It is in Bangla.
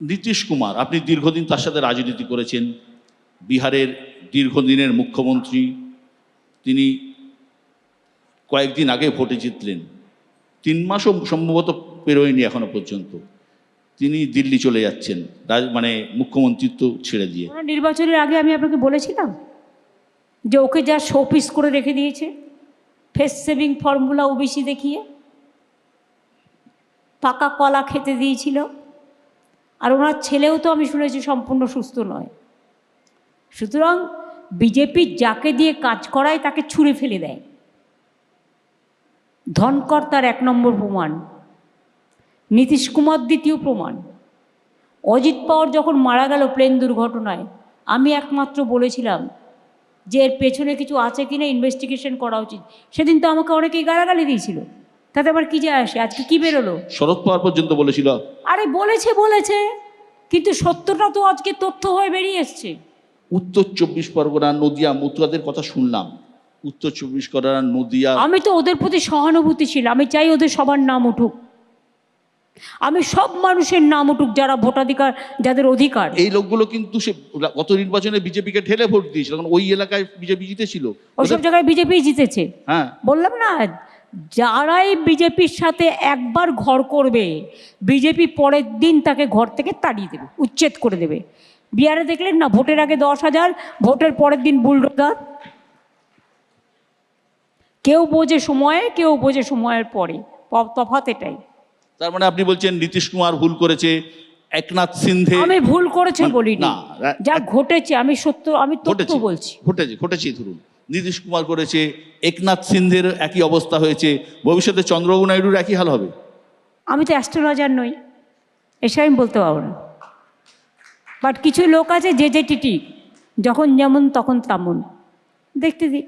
নীতিশ কুমার, আপনি দীর্ঘদিন তার সাথে রাজনীতি করেছেন, বিহারের দীর্ঘদিনের মুখ্যমন্ত্রী তিনি। কয়েকদিন আগে ভোটে জিতলেন, 3 মাসও সম্ভবত পেরোয়নি এখনো পর্যন্ত। তিনি দিল্লি চলে যাচ্ছেন, মানে মুখ্যমন্ত্রিত্ব ছেড়ে দিয়ে। নির্বাচনের আগে আমি আপনাকে বলেছিলাম যে ওকে যা শোপিস করে রেখে দিয়েছে, ফেস সেভিং ফর্মুলা ওবিসি দেখিয়ে পাকা কলা খেতে দিয়েছিল। আর ওনার ছেলেও তো আমি শুনেছি সম্পূর্ণ সুস্থ নয়। সুতরাং বিজেপি যাকে দিয়ে কাজ করায় তাকে ছুঁড়ে ফেলে দেয়। ধনকর তার 1 নম্বর প্রমাণ, নীতিশ কুমার 2য় প্রমাণ। অজিত পাওয়ার যখন মারা গেল প্লেন দুর্ঘটনায়, আমি একমাত্র বলেছিলাম যে এর পেছনে কিছু আছে কিনা ইনভেস্টিগেশন করা উচিত। সেদিন তো আমাকে অনেকেই গালাগালি দিয়েছিল, তাতে আবার কী যায় আসে? আজকে কি বেরোলো? শরদ পাওয়ার পর্যন্ত বলেছিল। আরে বলেছে, কিন্তু সত্যটা তো আজকে তথ্য হয়ে বেরিয়ে এসছে। উত্তর 24 পরগনা, নদিয়া, মতুয়াদের কথা শুনলাম। উত্তর 24 পরগনা, নদিয়া, আমি তো ওদের প্রতি সহানুভূতি ছিল। আমি চাই ওদের সবার নাম উঠুক, আমি সব মানুষের নাম উঠুক যারা ভোটাধিকার, যাদের অধিকার। এই লোকগুলো কিন্তু সে গত নির্বাচনে বিজেপিকে ঠেলে ভোট দিয়েছিল, কারণ ওই এলাকায় বিজেপি জিতেছিল। ওইসব জায়গায় বিজেপি জিতেছে। হ্যাঁ, বললাম না, যারাই বিজেপির সাথে একবার ঘর করবে, বিজেপি পরের দিন তাকে ঘর থেকে তাড়িয়ে দেবে, উচ্ছেদ করে দেবে। বিহারে দেখলেন না, ভোটের আগে 10,000, ভোটের পরের দিন বুলডোজার। কেউ বোঝে সময়ে, কেউ বোঝে সময়ের পরে, তফাৎ এটাই। তার মানে আপনি বলছেন নীতিশ কুমার ভুল করেছে, একনাথ সিন্ধে। আমি ভুল করেছে বলিনি, না, যা ঘটেছে আমি তথ্য বলছি। ঘটেছে ধরুন, নীতিশ কুমার করেছে, একনাথ সিন্ধের একই অবস্থা হয়েছে, ভবিষ্যতে চন্দ্রবাবু নাইডুর একই হাল হবে। আমি তো অ্যাস্ট্রোলজার নই, এসব আমি বলতে পারবো না। বাট কিছু লোক আছে যে টিটি, যখন যেমন তখন তেমন, দেখতে দিই।